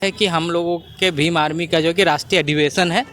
है कि हम लोगों के भीम आर्मी का जो कि राष्ट्रीय अधिवेशन है,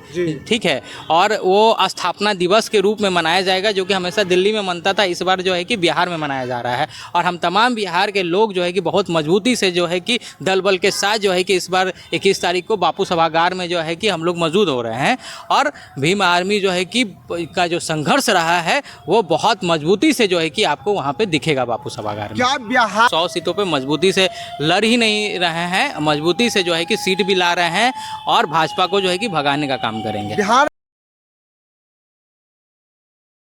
ठीक है, और वो स्थापना दिवस के रूप में मनाया जाएगा, जो कि हमेशा दिल्ली में मनता था, इस बार जो है कि बिहार में मनाया जा रहा है। और हम तमाम बिहार के लोग जो है कि बहुत मजबूती से जो है कि दल बल के साथ जो है कि इस बार 21 तारीख को बापू सभागार में जो है कि हम लोग मौजूद हो रहे हैं। और भीम आर्मी जो है कि का जो संघर्ष रहा है वो बहुत मजबूती से जो है कि आपको वहाँ पे दिखेगा बापू सभागार में। क्या बिहार 100 सीटों पे मजबूती से लड़ ही नहीं रहे हैं, मजबूती से जो है कि सीट भी ला रहे हैं और भाजपा को जो है कि भगाने का काम करेंगे। बिहार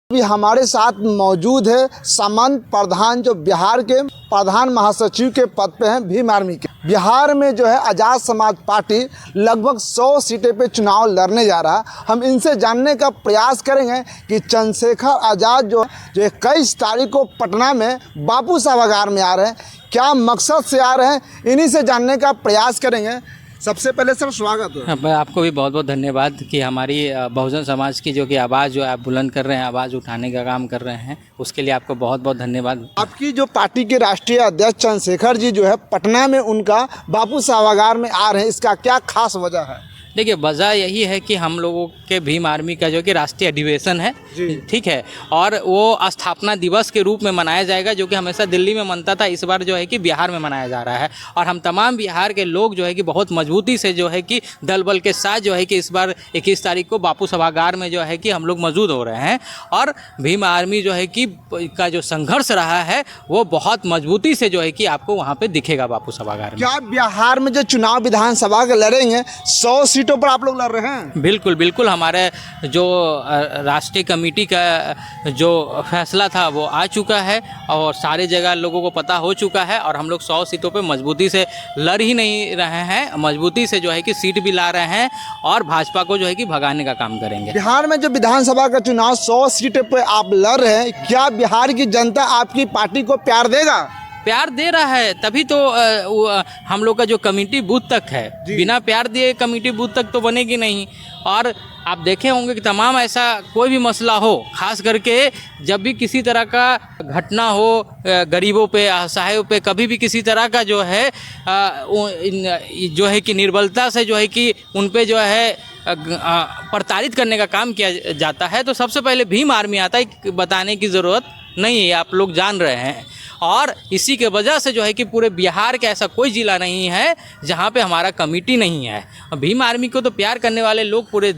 भी हमारे साथ मौजूद है सामंत प्रधान, जो बिहार के प्रधान महासचिव के पद पे हैं भीम आर्मी के। बिहार में जो है आज़ाद समाज पार्टी लगभग 100 सीटें पे चुनाव लड़ने जा रहा है। हम इनसे जानने का प्रयास करेंगे कि चंद्रशेखर आज़ाद जो 21 तारीख को पटना में बापू सभागार में आ रहे हैं, क्या मकसद से आ रहे हैं, इन्हीं से जानने का प्रयास करेंगे। सबसे पहले सर स्वागत है। मैं आपको भी बहुत बहुत धन्यवाद कि हमारी बहुजन समाज की जो कि आवाज़ जो है आप बुलंद कर रहे हैं, आवाज़ उठाने का काम कर रहे हैं, उसके लिए आपको बहुत बहुत धन्यवाद। आपकी जो पार्टी के राष्ट्रीय अध्यक्ष चंद्रशेखर जी जो है पटना में उनका बापू सभागार में आ रहे हैं, इसका क्या खास वजह है? देखिए, वजह यही है कि हम लोगों के भीम आर्मी का जो कि राष्ट्रीय अधिवेशन है, ठीक है, और वो स्थापना दिवस के रूप में मनाया जाएगा, जो कि हमेशा दिल्ली में मनता था, इस बार जो है कि बिहार में मनाया जा रहा है। और हम तमाम बिहार के लोग जो है कि बहुत मजबूती से जो है कि दल बल के साथ जो है कि इस बार 21 तारीख को बापू सभागार में जो है कि हम लोग मौजूद हो रहे हैं। और भीम आर्मी जो है कि का जो संघर्ष रहा है वो बहुत मजबूती से जो है कि आपको वहाँ पर दिखेगा बापू सभागार में। क्या बिहार में जो चुनाव विधानसभा के लड़ेंगे 100 सीटों पर आप लोग लड़ रहे हैं? बिल्कुल बिल्कुल, हमारे जो राष्ट्रीय कमेटी का जो फैसला था वो आ चुका है और सारे जगह लोगों को पता हो चुका है। और हम लोग 100 सीटों पे मजबूती से लड़ ही नहीं रहे हैं, मजबूती से जो है कि सीट भी ला रहे हैं और भाजपा को जो है कि भगाने का काम करेंगे। बिहार में जो विधानसभा का चुनाव 100 सीटों पे आप लड़ रहे हैं, क्या बिहार की जनता आपकी पार्टी को प्यार देगा? प्यार दे रहा है, तभी तो हम लोग का जो कमेटी बूथ तक है, बिना प्यार दिए कमेटी बूथ तक तो बनेगी नहीं। और आप देखे होंगे कि तमाम ऐसा कोई भी मसला हो, खास करके जब भी किसी तरह का घटना हो, गरीबों पे, असहायों पे, कभी भी किसी तरह का जो है कि निर्बलता से जो है कि उन पे जो है प्रताड़ित करने का काम किया जाता है, तो सबसे पहले भीम आर्मी आता है। बताने की ज़रूरत नहीं है, आप लोग जान रहे हैं। और इसी के वजह से जो है कि पूरे बिहार का ऐसा कोई ज़िला नहीं है जहाँ पे हमारा कमेटी नहीं है। भीम आर्मी को तो प्यार करने वाले लोग पूरे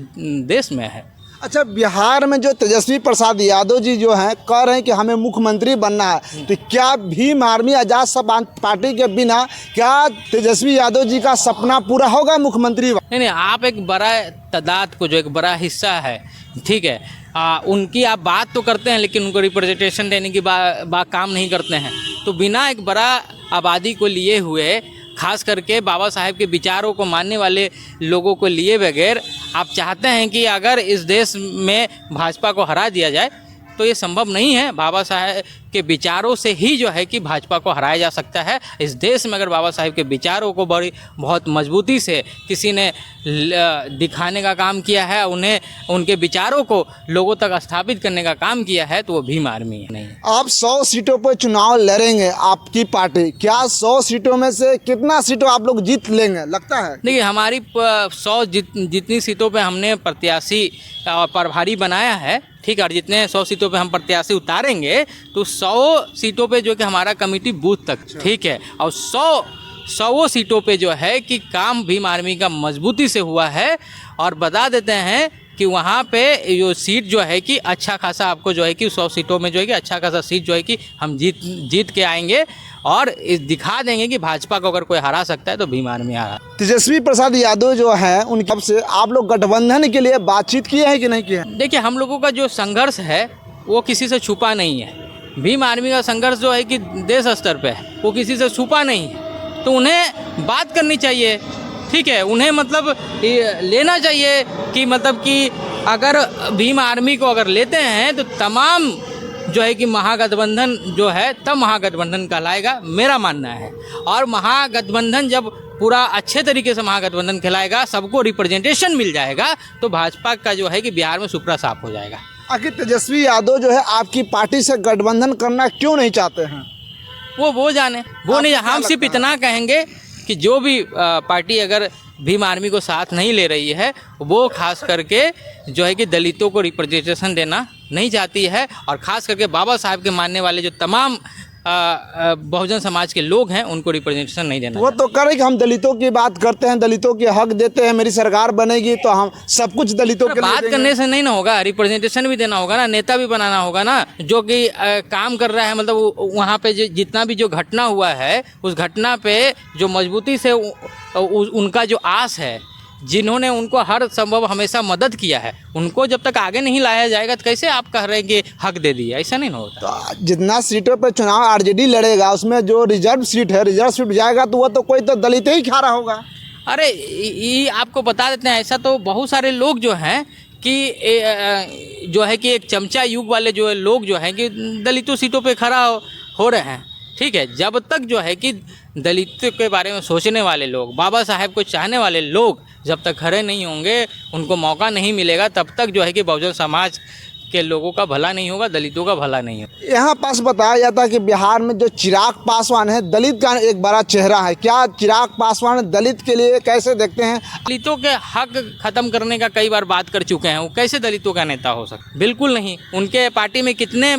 देश में है। अच्छा, बिहार में जो तेजस्वी प्रसाद यादव जी जो हैं कह रहे हैं कि हमें मुख्यमंत्री बनना है, तो क्या भीम आर्मी आज़ाद समाज पार्टी के बिना क्या तेजस्वी यादव जी का सपना पूरा होगा मुख्यमंत्री? नहीं, आप एक बड़ा तादाद को, जो एक बड़ा हिस्सा है, ठीक है, उनकी आप बात तो करते हैं लेकिन उनको रिप्रेजेंटेशन देने की काम नहीं करते हैं। तो बिना एक बड़ा आबादी को लिए हुए, खास करके बाबा साहेब के विचारों को मानने वाले लोगों को लिए बगैर आप चाहते हैं कि अगर इस देश में भाजपा को हरा दिया जाए, तो ये संभव नहीं है। बाबा साहेब के विचारों से ही जो है कि भाजपा को हराया जा सकता है। इस देश में अगर बाबा साहेब के विचारों को बहुत मजबूती से किसी ने दिखाने का काम किया है, उन्हें उनके विचारों को लोगों तक स्थापित करने का काम किया है, तो वो भीम आर्मी है। नहीं, आप 100 सीटों पर चुनाव लड़ेंगे, आपकी पार्टी, क्या 100 सीटों में से कितना सीटों आप लोग जीत लेंगे लगता है? देखिए, हमारी 100 जितनी सीटों पे हमने प्रत्याशी प्रभारी बनाया है, ठीक है, और जितने 100 सीटों पे हम प्रत्याशी उतारेंगे, तो 100 सीटों पे जो कि हमारा कमेटी बूथ तक, ठीक है, और 100 सीटों पे जो है कि काम भीम आर्मी का मजबूती से हुआ है। और बता देते हैं कि वहाँ पे जो सीट जो है कि अच्छा खासा आपको जो है कि 100 सीटों में जो है कि अच्छा खासा सीट जो है कि हम जीत के आएंगे और दिखा देंगे कि भाजपा को अगर कोई हरा सकता है तो भीम आर्मी हरा। तेजस्वी प्रसाद यादव जो हैं, उनकी से आप लोग गठबंधन के लिए बातचीत किए हैं कि नहीं किए हैं? देखिए, हम लोगों का जो संघर्ष है वो किसी से छुपा नहीं है। भीम आर्मी का संघर्ष जो है कि देश स्तर पे है, वो किसी से छुपा नहीं है। तो उन्हें बात करनी चाहिए, ठीक है, उन्हें मतलब लेना चाहिए कि मतलब कि अगर भीम आर्मी को अगर लेते हैं तो तमाम जो है कि महागठबंधन जो है तब महागठबंधन कहलाएगा, मेरा मानना है। और महागठबंधन जब पूरा अच्छे तरीके से महागठबंधन खिलाएगा, सबको रिप्रेजेंटेशन मिल जाएगा, तो भाजपा का जो है कि बिहार में सुपड़ा साफ हो जाएगा। आखिर तेजस्वी यादव जो है आपकी पार्टी से गठबंधन करना क्यों नहीं चाहते हैं? वो जाने, वो नहीं। हम सिर्फ इतना कहेंगे कि जो भी पार्टी अगर भीम आर्मी को साथ नहीं ले रही है वो खास करके जो है कि दलितों को रिप्रेजेंटेशन देना नहीं चाहती है, और ख़ास करके बाबा साहब के मानने वाले जो तमाम बहुजन समाज के लोग हैं उनको रिप्रेजेंटेशन नहीं देना। वो तो करे कि हम दलितों की बात करते हैं, दलितों के हक देते हैं, मेरी सरकार बनेगी तो हम सब कुछ दलितों के लिए बात देंगे। करने से नहीं ना होगा, रिप्रेजेंटेशन भी देना होगा ना, नेता भी बनाना होगा ना, जो कि काम कर रहा है। मतलब वहाँ पे जितना भी जो घटना हुआ है उस घटना पे जो मजबूती से उनका जो आस है, जिन्होंने उनको हर संभव हमेशा मदद किया है, उनको जब तक आगे नहीं लाया जाएगा तो कैसे आप कह रहे हैं कि हक दे दिया? ऐसा नहीं होता। तो जितना सीटों पर चुनाव आरजेडी लड़ेगा उसमें जो रिजर्व सीट है, रिजर्व सीट जाएगा तो वो तो कोई तो दलित ही खा रहा होगा। अरे ये आपको बता देते हैं, ऐसा तो बहुत सारे लोग जो हैं कि जो है कि एक चमचा युग वाले जो है लोग जो हैं कि दलितों सीटों पे खड़ा हो रहे हैं। ठीक है, जब तक जो है कि दलितों के बारे में सोचने वाले लोग, बाबा साहेब को चाहने वाले लोग जब तक खड़े नहीं होंगे, उनको मौका नहीं मिलेगा, तब तक जो है कि बहुजन समाज के लोगों का भला नहीं होगा, दलितों का भला नहीं होगा। यहाँ पास बताया जाता है कि बिहार में जो चिराग पासवान है दलित का एक बड़ा चेहरा है। क्या चिराग पासवान दलित के लिए कैसे देखते हैं? दलितों के हक खत्म करने का कई बार बात कर चुके हैं, वो कैसे दलितों का नेता हो सकता? बिल्कुल नहीं। उनके पार्टी में कितने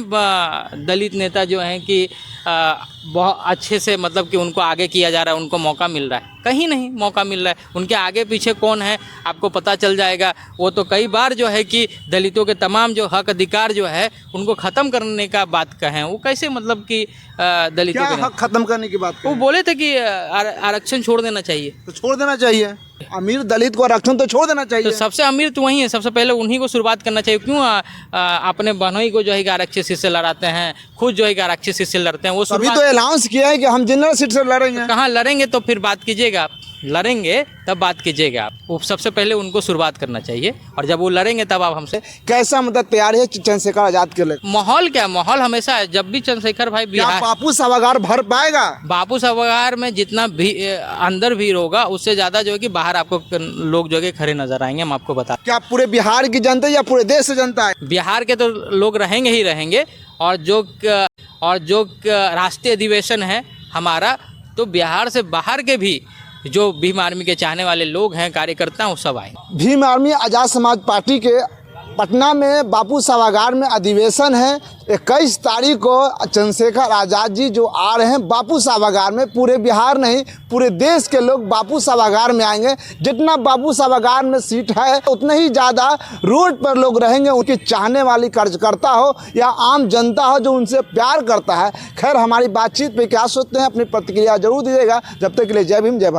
दलित नेता जो हैं कि बहुत अच्छे से मतलब कि उनको आगे किया जा रहा है, उनको मौका मिल रहा है? कहीं नहीं मौका मिल रहा है। उनके आगे पीछे कौन है आपको पता चल जाएगा। वो तो कई बार जो है कि दलितों के तमाम जो हक अधिकार जो है उनको ख़त्म करने का बात कहें, वो कैसे मतलब कि दलितों क्या के हक खत्म करने की बात वो करें? बोले थे कि आरक्षण छोड़ देना चाहिए। तो छोड़ देना चाहिए, अमीर दलित को आरक्षण तो छोड़ देना तो चाहिए। सबसे अमीर तो वही है, सबसे पहले उन्हीं को शुरुआत करना चाहिए। क्यों अपने बहनोई को जो है कि आरक्षित सीट से लड़ाते हैं, खुद जो है कि आरक्षित सीट से लड़ते हैं। वो अभी शुरुआत तो अनाउंस किया है कि हम जनरल सीट से लड़ेंगे। कहाँ लड़ेंगे? तो फिर बात कीजिएगा आप, लड़ेंगे तब बात कीजिएगा आप। वो सबसे पहले उनको शुरुआत करना चाहिए, और जब वो लड़ेंगे तब आप हमसे। कैसा मतलब तैयारी है चंद्रशेखर आजाद के लिए? माहौल क्या, माहौल हमेशा है। जब भी चंद्रशेखर भाई क्या बिहार बापू सभागार भर पाएगा? बापू सभागार में जितना भी अंदर भीड़ होगा उससे ज़्यादा जो है कि बाहर आपको लोग जो है कि खड़े नजर आएंगे। हम आपको बता, क्या पूरे बिहार की जनता या पूरे देश से जनता है? बिहार के तो लोग रहेंगे ही रहेंगे, और जो राष्ट्रीय अधिवेशन है हमारा, तो बिहार से बाहर के भी जो भीम आर्मी के चाहने वाले लोग हैं, कार्यकर्ता, वो सब आए। भीम आर्मी आजाद समाज पार्टी के पटना में बापू सभागार में अधिवेशन है। 21 तारीख को चंद्रशेखर आजाद जी जो आ रहे हैं बापू सभागार में, पूरे बिहार नहीं पूरे देश के लोग बापू सभागार में आएंगे। जितना बापू सभागार में सीट है उतने ही ज़्यादा रोड पर लोग रहेंगे, उनके चाहने वाली कार्यकर्ता हो या आम जनता हो जो उनसे प्यार करता है। खैर, हमारी बातचीत पे क्या सोचते हैं अपनी प्रतिक्रिया जरूर दीजिएगा। जब तक के लिए जय भीम जय भारत।